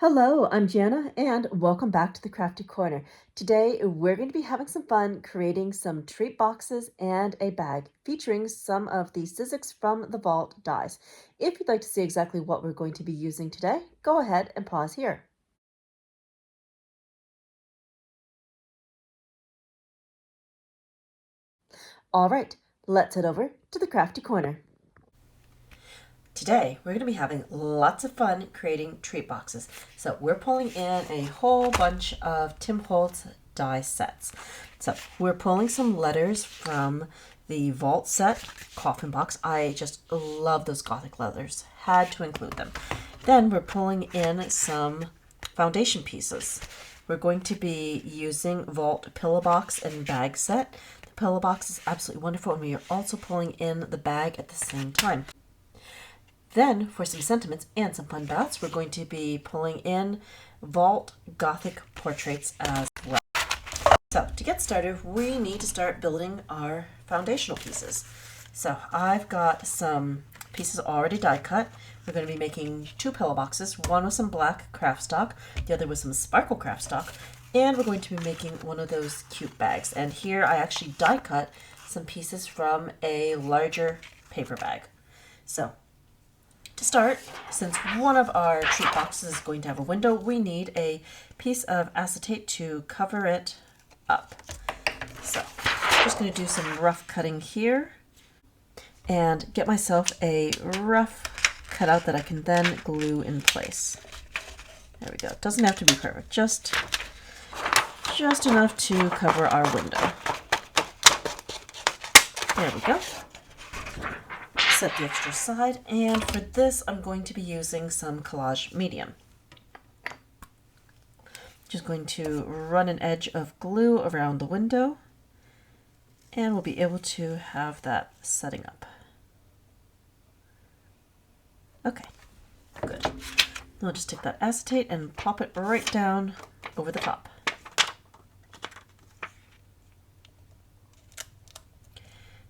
Hello, I'm Janna, and welcome back to the Crafty Corner. Today, we're going to be having some fun creating some treat boxes and a bag featuring some of the Sizzix from the Vault dies. If you'd like to see exactly what we're going to be using today, go ahead and pause here. All right, let's head over to the Crafty Corner. Today, we're going to be having lots of fun creating treat boxes. So we're pulling in a whole bunch of Tim Holtz die sets. So we're pulling some letters from the Vault set coffin box. I just love those Gothic letters. Had to include them. Then we're pulling in some foundation pieces. We're going to be using Vault pillow box and bag set. The pillow box is absolutely wonderful, and we are also pulling in the bag at the same time. Then, for some sentiments and some fun bats, we're going to be pulling in Vault Gothic portraits as well. So, to get started, we need to start building our foundational pieces. So, I've got some pieces already die cut. We're going to be making two pillow boxes, one with some black craft stock, the other with some sparkle craft stock, and we're going to be making one of those cute bags. And here I actually die cut some pieces from a larger paper bag. So, to start, since one of our treat boxes is going to have a window, we need a piece of acetate to cover it up. So I'm just going to do some rough cutting here and get myself a rough cutout that I can then glue in place. There we go. It doesn't have to be perfect, just enough to cover our window. There we go. Set the extra aside, and for this I'm going to be using some collage medium. Just going to run an edge of glue around the window, and we'll be able to have that setting up. Okay, good. I'll just take that acetate and pop it right down over the top.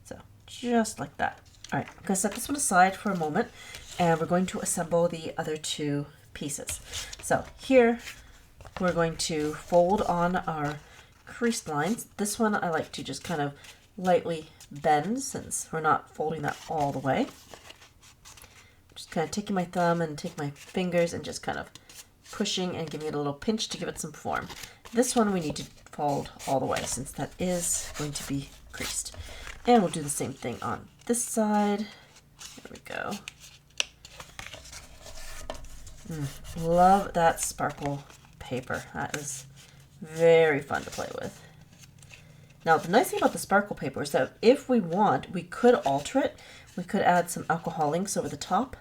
So, just like that. All right, I'm going to set this one aside for a moment, and we're going to assemble the other two pieces. So here, we're going to fold on our creased lines. This one I like to just kind of lightly bend since we're not folding that all the way. Just kind of taking my thumb and take my fingers and just kind of pushing and giving it a little pinch to give it some form. This one we need to fold all the way since that is going to be creased. And we'll do the same thing on this side. There we go. Love that sparkle paper. That is very fun to play with. Now, the nice thing about the sparkle paper is that if we want, we could alter it. We could add some alcohol inks over the top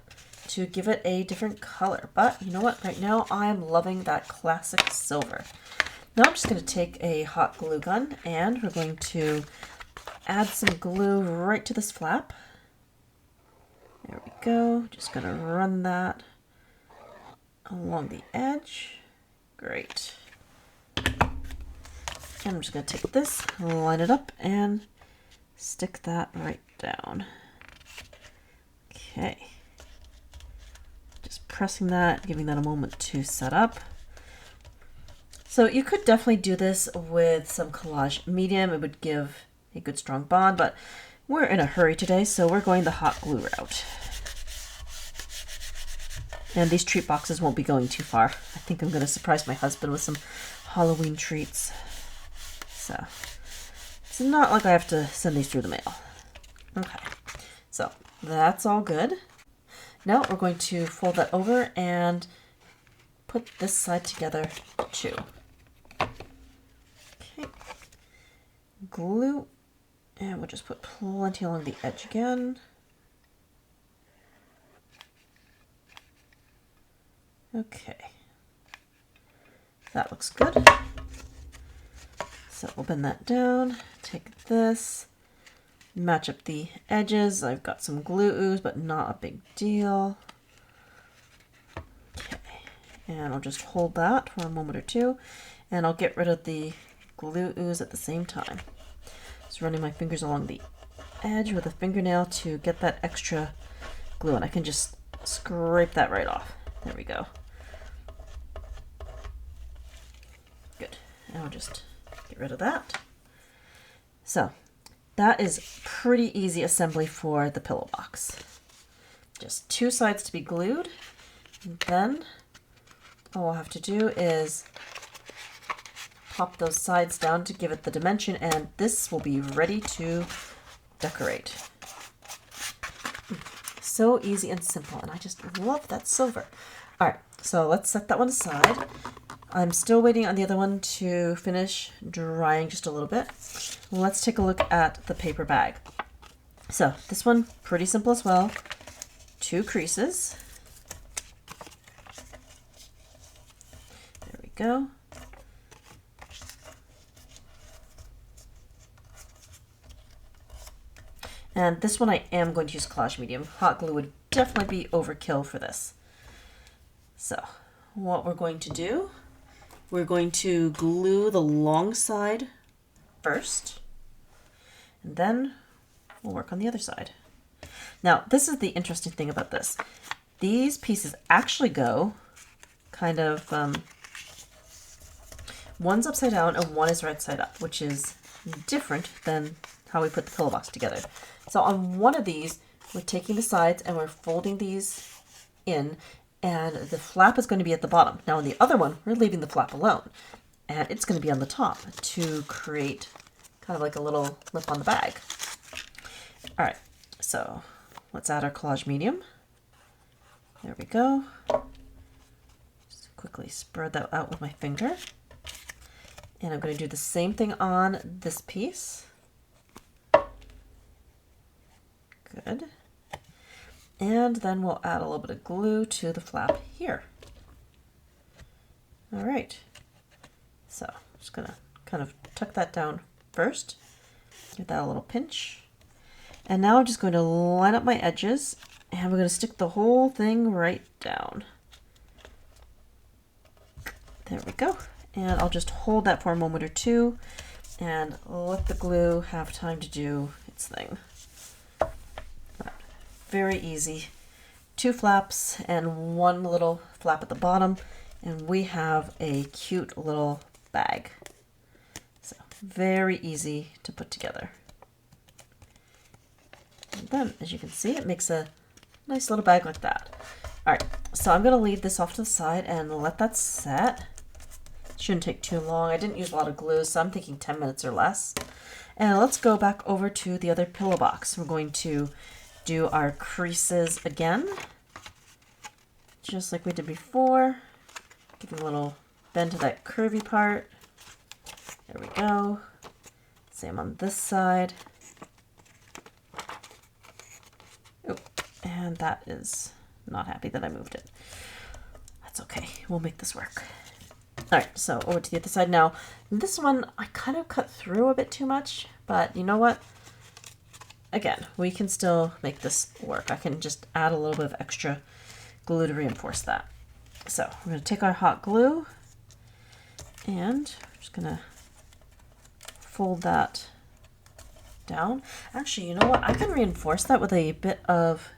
to give it a different color. But you know what? Right now, I'm loving that classic silver. Now I'm just going to take a hot glue gun, and we're going to add some glue right to this flap. There we go. Just going to run that along the edge. Great. And I'm just going to take this, line it up, and stick that right down. Okay. Just pressing that, giving that a moment to set up. So you could definitely do this with some collage medium. It would give a good strong bond, but we're in a hurry today, so we're going the hot glue route. And these treat boxes won't be going too far. I think I'm going to surprise my husband with some Halloween treats. So it's not like I have to send these through the mail. Okay, so that's all good. Now we're going to fold that over and put this side together too. Okay, glue. And we'll just put plenty along the edge again. Okay. That looks good. So we'll bend that down, take this, match up the edges. I've got some glue ooze, but not a big deal. Okay. And I'll just hold that for a moment or two, and I'll get rid of the glue ooze at the same time. Just running my fingers along the edge with a fingernail to get that extra glue, and I can just scrape that right off. There we go. And I'll just get rid of that. So that is pretty easy assembly for the pillow box. Just two sides to be glued. And then all we'll have to do is pop those sides down to give it the dimension, and this will be ready to decorate. So easy and simple, and I just love that silver. All right, so let's set that one aside. I'm still waiting on the other one to finish drying just a little bit. Let's take a look at the paper bag. So this one, pretty simple as well. 2 creases. There we go. And this one I am going to use collage medium. Hot glue would definitely be overkill for this. So what we're going to do, we're going to glue the long side first, and then we'll work on the other side. Now, this is the interesting thing about this. These pieces actually go kind of, one's upside down and one is right side up, which is different than how we put the pillow box together. So on one of these, we're taking the sides and we're folding these in, and the flap is going to be at the bottom. Now on the other one, we're leaving the flap alone, and it's going to be on the top to create kind of like a little lip on the bag. All right, so let's add our collage medium. There we go. Just quickly spread that out with my finger. And I'm going to do the same thing on this piece. Good. And then we'll add a little bit of glue to the flap here. All right. So I'm just going to kind of tuck that down first. Give that a little pinch. And now I'm just going to line up my edges, and we're going to stick the whole thing right down. There we go. And I'll just hold that for a moment or two and let the glue have time to do its thing. Very easy. 2 flaps and 1 little flap at the bottom, and we have a cute little bag. So very easy to put together. And then, as you can see, it makes a nice little bag like that. All right, so I'm going to leave this off to the side and let that set. Shouldn't take too long. I didn't use a lot of glue, so I'm thinking 10 minutes or less. And let's go back over to the other pillow box. We're going to do our creases again, just like we did before. Give a little bend to that curvy part. There we go. Same on this side. Oh, and that is not happy that I moved it. That's okay. We'll make this work. All right, so over to the other side now. This one, I kind of cut through a bit too much, but you know what? Again, we can still make this work. I can just add a little bit of extra glue to reinforce that. So we're going to take our hot glue, and I'm just going to fold that down. Actually, you know what? I can reinforce that with a bit of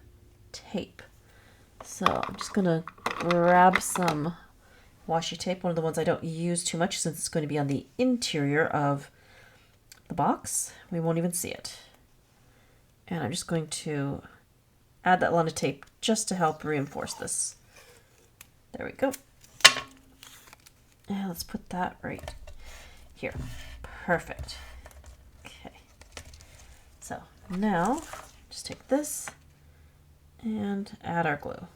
tape. So I'm just going to grab some washi tape, one of the ones I don't use too much since it's going to be on the interior of the box. We won't even see it. And I'm just going to add that line of tape just to help reinforce this. There we go. And let's put that right here. Perfect. Okay. So now just take this and add our glue.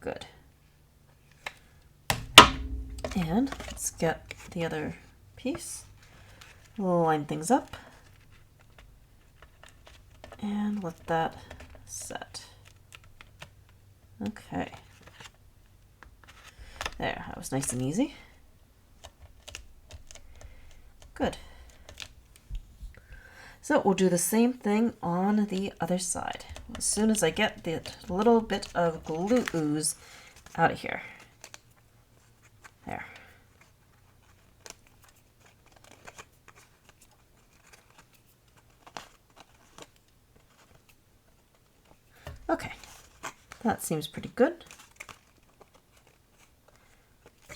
Good. And let's get the other piece. We'll line things up. And let that set. Okay. There, that was nice and easy. Good. So we'll do the same thing on the other side. As soon as I get the little bit of glue ooze out of here. There. Okay, that seems pretty good.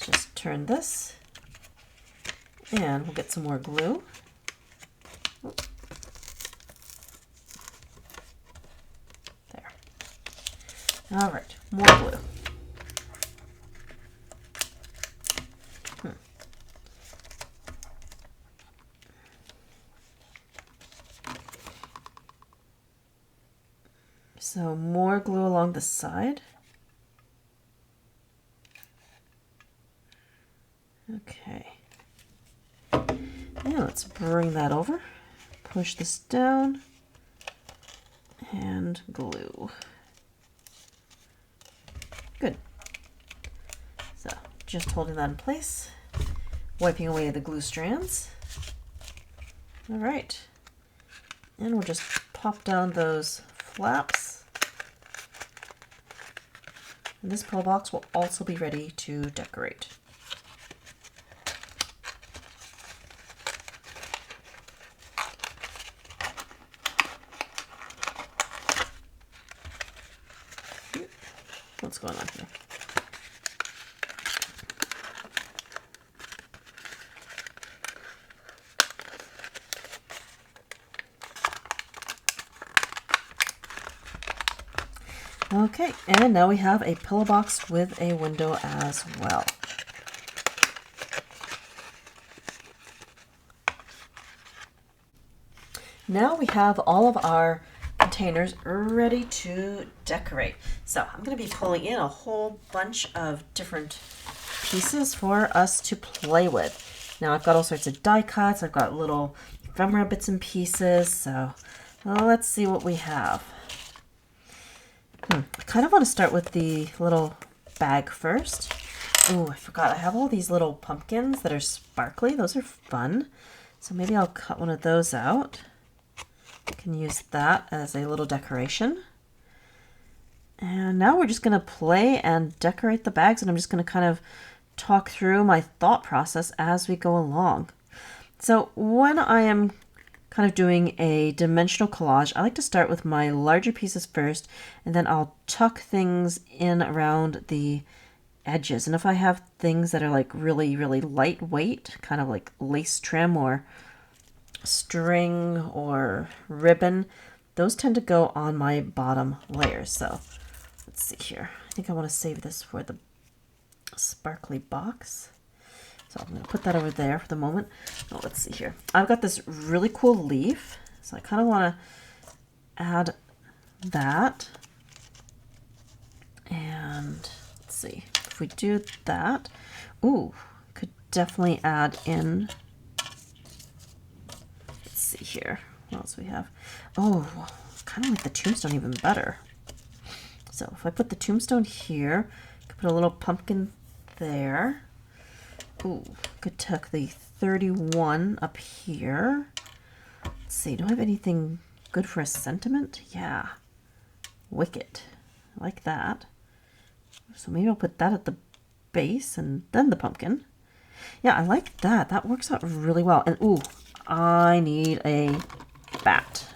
Just turn this and we'll get some more glue. There. All right, more glue. So more glue along the side. Okay. Now let's bring that over. Push this down and glue. Good. So just holding that in place, wiping away the glue strands. All right. And we'll just pop down those flaps. And this pull box will also be ready to decorate. What's going on here? Okay, and now we have a pillow box with a window as well. Now we have all of our containers ready to decorate. So I'm going to be pulling in a whole bunch of different pieces for us to play with. Now I've got all sorts of die cuts. I've got little ephemera bits and pieces. So let's see what we have. I kind of want to start with the little bag first. Oh, I forgot. I have all these little pumpkins that are sparkly. Those are fun. So maybe I'll cut one of those out. I can use that as a little decoration. And now we're just going to play and decorate the bags, and I'm just going to kind of talk through my thought process as we go along. So when I am kind of doing a dimensional collage, I like to start with my larger pieces first, and then I'll tuck things in around the edges. And if I have things that are like really, really lightweight, kind of like lace trim or string or ribbon, those tend to go on my bottom layer. So let's see here. I think I want to save this for the sparkly box. So I'm going to put that over there for the moment. Oh, let's see here. I've got this really cool leaf. So I kind of want to add that. And let's see. If we do that, ooh, could definitely add in. Let's see here. What else we have? Oh, kind of like the tombstone even better. So if I put the tombstone here, I could put a little pumpkin there. Ooh, could tuck the 31 up here. Let's see, do I have anything good for a sentiment? Yeah, wicked. I like that. So maybe I'll put that at the base and then the pumpkin. Yeah, I like that. That works out really well. And ooh, I need a bat.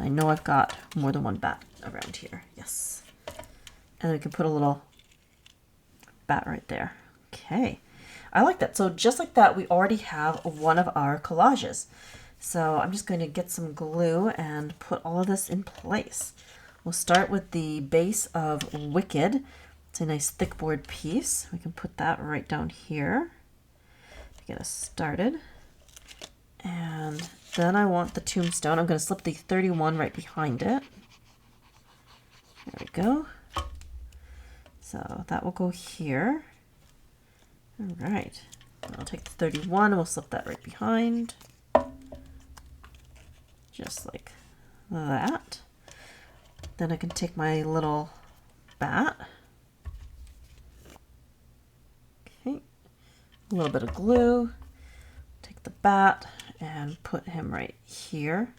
I know I've got more than one bat around here. Yes. And we can put a little bat right there. Okay. I like that. So just like that, we already have one of our collages. So I'm just going to get some glue and put all of this in place. We'll start with the base of Wicked. It's a nice thick board piece. We can put that right down here to get us started. And then I want the tombstone. I'm going to slip the 31 right behind it. There we go. So that will go here. All right, I'll take the 31 and we'll slip that right behind. Just like that. Then I can take my little bat. Okay, a little bit of glue. Take the bat and put him right here.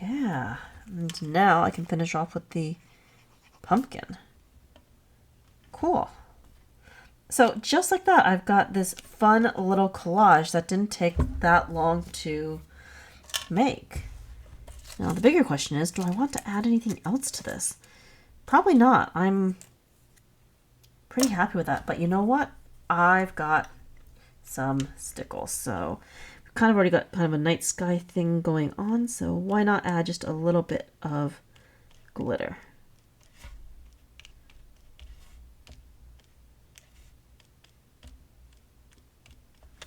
Yeah, and now I can finish off with the pumpkin. Cool. So just like that, I've got this fun little collage that didn't take that long to make. Now the bigger question is, do I want to add anything else to this? Probably not. I'm pretty happy with that. But you know what? I've got some stickles. So we've kind of already got kind of a night sky thing going on, so why not add just a little bit of glitter.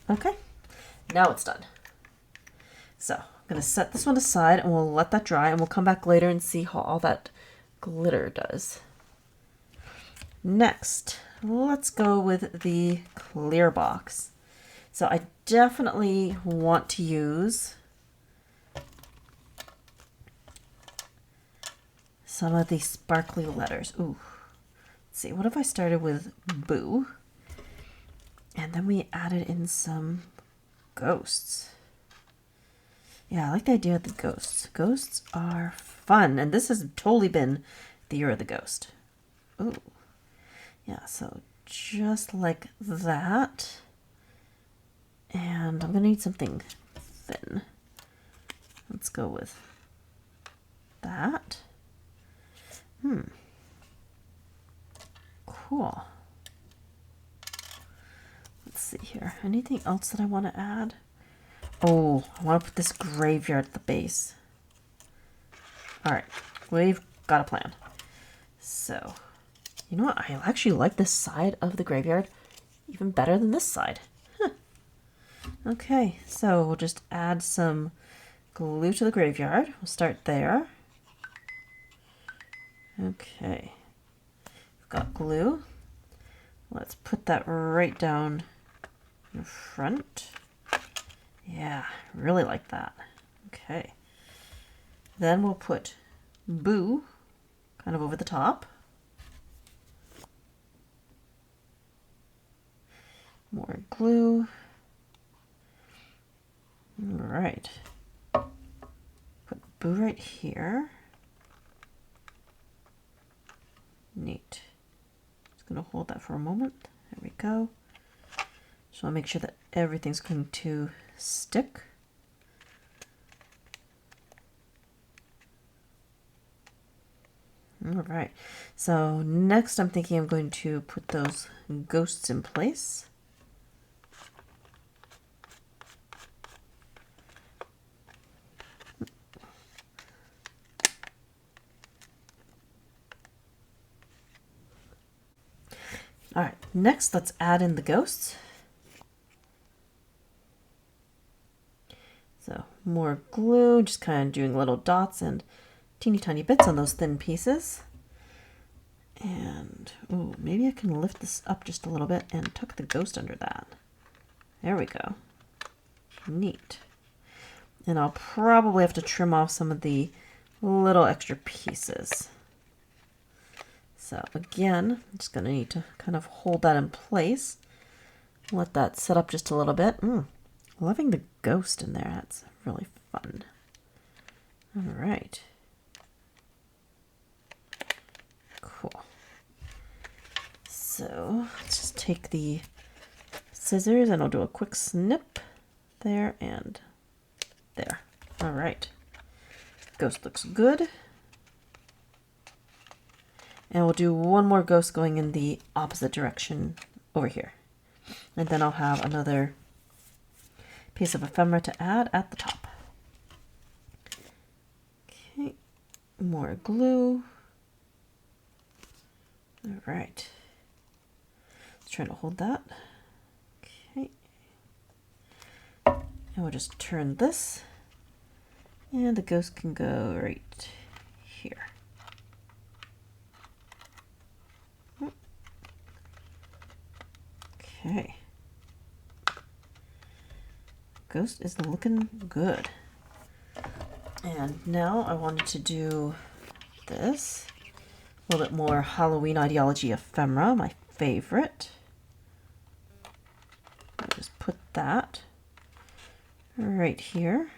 Okay, now it's done. So I'm going to set this one aside and we'll let that dry, and we'll come back later and see how all that glitter does. Next, let's go with the clear box. So I definitely want to use some of these sparkly letters. Ooh, let's see, what if I started with Boo and then we added in some ghosts? Yeah, I like the idea of the ghosts. Ghosts are fun, and this has totally been the year of the ghost. Ooh. Yeah, so just like that. And I'm going to need something thin. Let's go with that. Cool. Let's see here. Anything else that I want to add? Oh, I want to put this graveyard at the base. All right, we've got a plan. So, you know what? I actually like this side of the graveyard even better than this side. Huh. Okay, so we'll just add some glue to the graveyard. We'll start there. Okay, we've got glue. Let's put that right down in front. Yeah, really like that. Okay. Then we'll put Boo kind of over the top. More glue. All right. Put Boo right here. Neat. Just gonna hold that for a moment. There we go. Just want to make sure that everything's going to stick. All right, so next I'm thinking I'm going to put those ghosts in place. All right, next let's add in the ghosts. So more glue, just kind of doing little dots and teeny tiny bits on those thin pieces. And ooh, maybe I can lift this up just a little bit and tuck the ghost under that. There we go. Neat. And I'll probably have to trim off some of the little extra pieces. So again, I'm just going to need to kind of hold that in place. Let that set up just a little bit. Loving the ghost in there. That's really fun. All right. Cool. So let's just take the scissors and I'll do a quick snip there and there. All right. Ghost looks good. And we'll do one more ghost going in the opposite direction over here. And then I'll have another piece of ephemera to add at the top. Okay, more glue. All right. Let's try to hold that. Okay. And we'll just turn this. And the ghost can go right here. Okay. Ghost is looking good. And now I wanted to do this. A little bit more Halloween Idea-ollgy ephemera, my favorite. I'll just put that right here.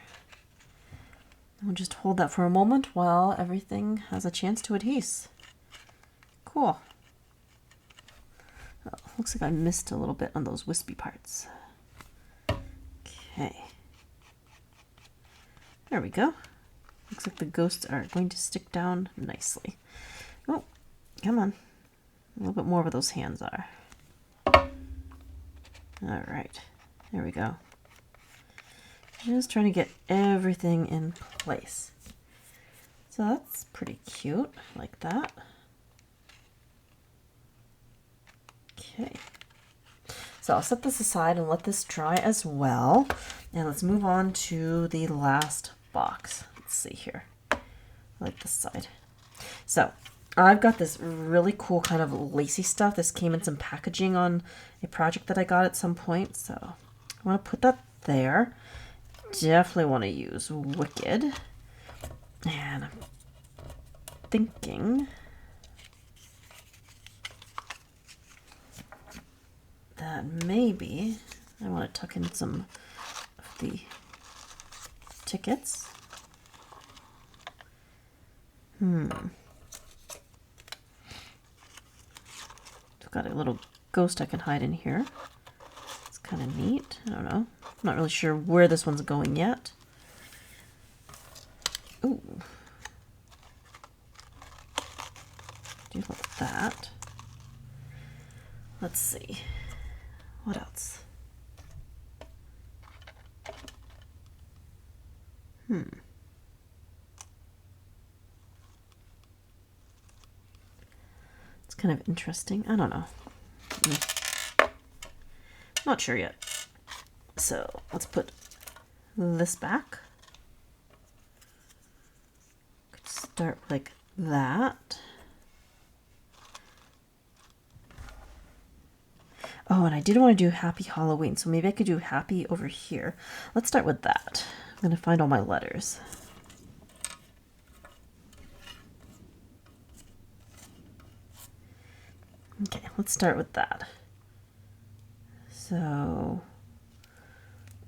We'll just hold that for a moment while everything has a chance to adhere. Cool. Oh, looks like I missed a little bit on those wispy parts. Okay. There we go. Looks like the ghosts are going to stick down nicely. Oh, come on. A little bit more where those hands are. All right, there we go. Just trying to get everything in place. So that's pretty cute, like that. Okay. So I'll set this aside and let this dry as well. And let's move on to the last box. Let's see here. I like this side. So I've got this really cool kind of lacy stuff. This came in some packaging on a project that I got at some point. So I want to put that there. Definitely want to use Wicked. And I'm thinking that maybe I want to tuck in some of the tickets. I've got a little ghost I can hide in here. It's kind of neat. I don't know. I'm not really sure where this one's going yet. Ooh. Do like that. Let's see. What else? It's kind of interesting. I don't know. Not sure yet. So let's put this back. Could start like that. Oh, and I did want to do Happy Halloween, so maybe I could do Happy over here. Let's start with that. I'm going to find all my letters. Okay, let's start with that. So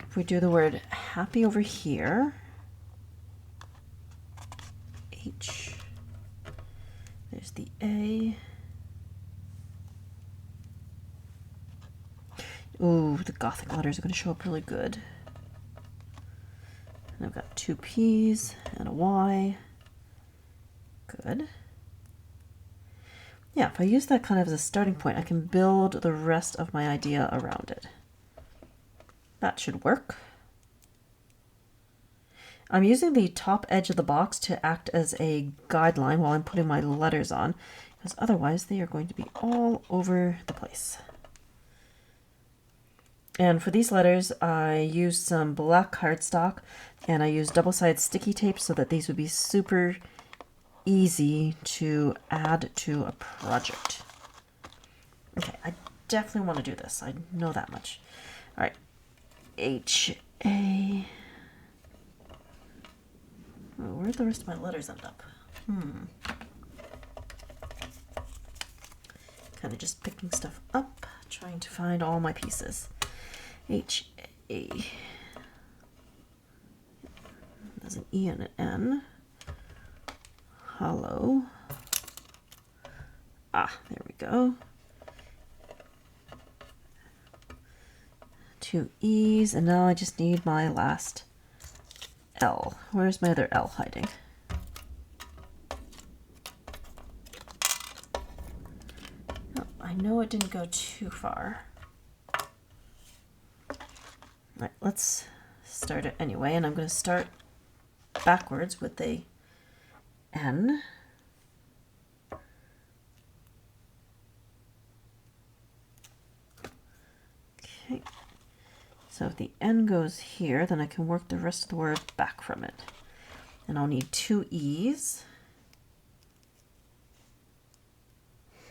if we do the word happy over here, H, there's the A. Ooh, the Gothic letters are going to show up really good. And I've got two P's and a Y. Good. Yeah, if I use that kind of as a starting point, I can build the rest of my idea around it. That should work. I'm using the top edge of the box to act as a guideline while I'm putting my letters on, because otherwise they are going to be all over the place. And for these letters, I used some black cardstock and I used double-sided sticky tape so that these would be super easy to add to a project. Okay, I definitely want to do this. I know that much. All right, H-A. Oh, where'd the rest of my letters end up? Kind of just picking stuff up, trying to find all my pieces. H-A. There's an E and an N. Hollow. Ah, there we go. Two E's, and now I just need my last L. Where's my other L hiding? Oh, I know it didn't go too far. All right, let's start it anyway, and I'm going to start backwards with a N. Okay, so if the N goes here, then I can work the rest of the word back from it. And I'll need two E's.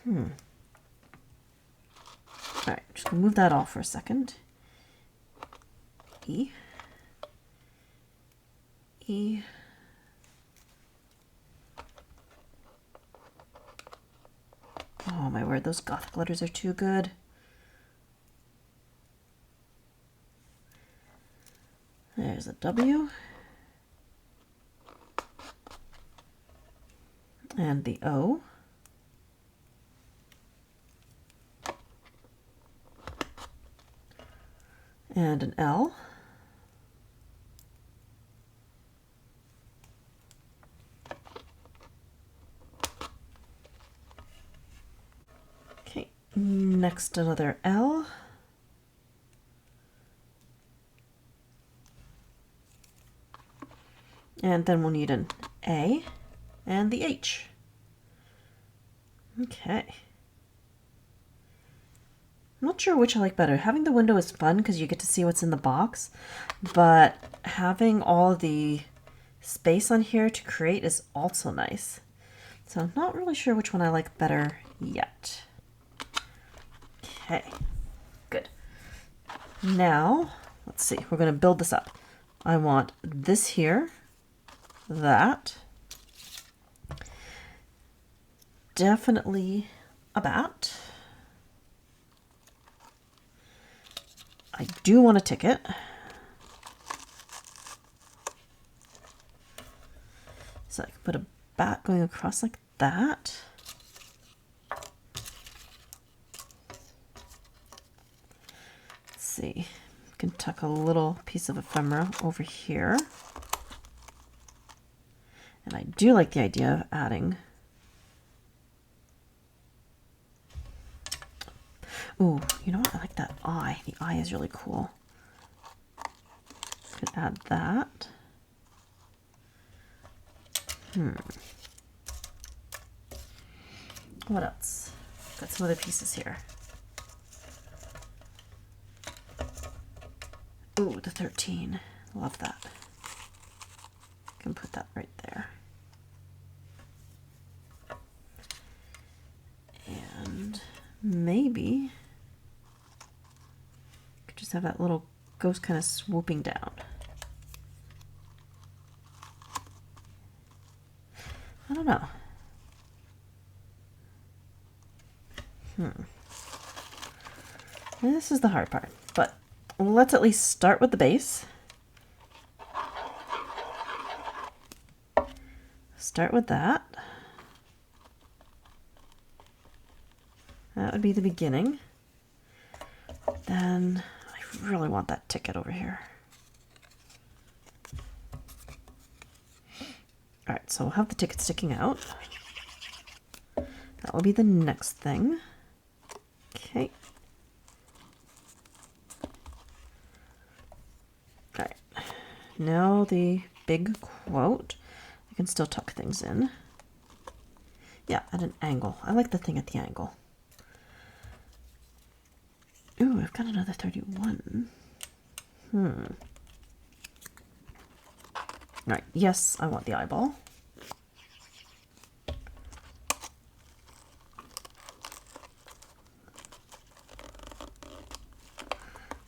All right, just gonna move that off for a second. E. E. Oh my word, those Gothic letters are too good. There's a W. And the O. And an L. Okay, next another L. And then we'll need an A and the H. Okay. I'm not sure which I like better. Having the window is fun because you get to see what's in the box, but having all the space on here to create is also nice. So I'm not really sure which one I like better yet. Okay, good. Now, let's see, we're going to build this up. I want this here, that, definitely a bat. I do want a ticket. So I can put a bat going across like that. Let's see, we can tuck a little piece of ephemera over here. And I do like the idea of adding, ooh, you know what? I like that eye. The eye is really cool. Could add that. What else? Got some other pieces here. Ooh, the 13. Love that. Can put that right there. And maybe could just have that little ghost kind of swooping down. I don't know. This is the hard part, but let's at least start with the base. Start with that. That would be the beginning. Then I really want that ticket over here. All right, so we'll have the ticket sticking out. That will be the next thing. Okay. All right, now the big quote. I can still tuck things in. Yeah, at an angle. I like the thing at the angle. Ooh, I've got another 31. All right, yes, I want the eyeball.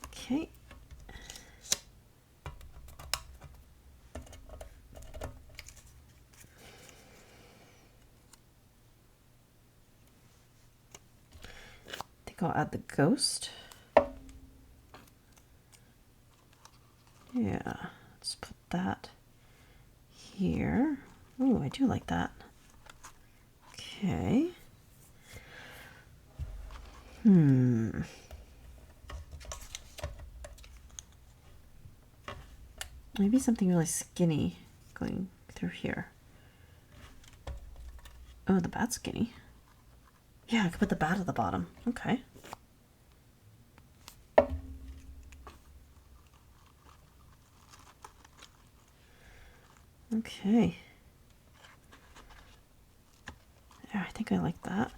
Okay. I think I'll add the ghost. Yeah, let's put that here. Oh, I do like that. Okay. Maybe something really skinny going through here. Oh, the bat's skinny. Yeah, I could put the bat at the bottom. Okay. Okay. Yeah, I think I like that.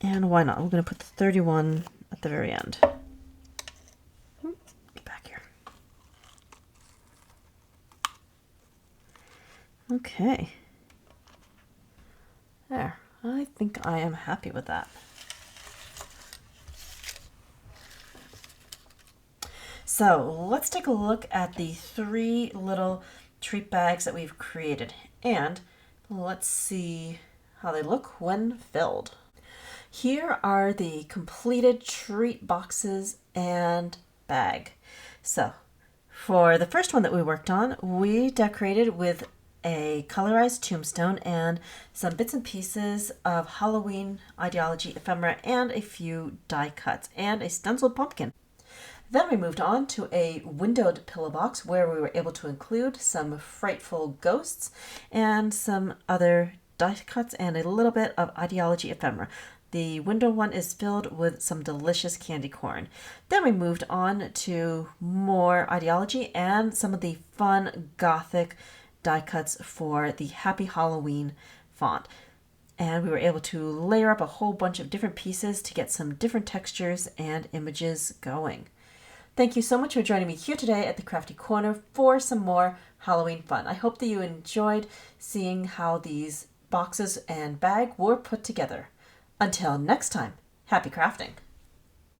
And why not? We're going to put the 31 at the very end. Get back here. Okay. There. I think I am happy with that. So let's take a look at the 3 little treat bags that we've created, and let's see how they look when filled. Here are the completed treat boxes and bag. So for the first one that we worked on, we decorated with a colorized tombstone and some bits and pieces of Halloween Idea-ollgy ephemera and a few die cuts and a stenciled pumpkin. Then we moved on to a windowed pillow box where we were able to include some frightful ghosts and some other die cuts and a little bit of Idea-ollgy ephemera. The window one is filled with some delicious candy corn. Then we moved on to more Idea-ollgy and some of the fun gothic die cuts for the Happy Halloween font. And we were able to layer up a whole bunch of different pieces to get some different textures and images going. Thank you so much for joining me here today at the Crafty Corner for some more Halloween fun. I hope that you enjoyed seeing how these boxes and bag were put together. Until next time, happy crafting!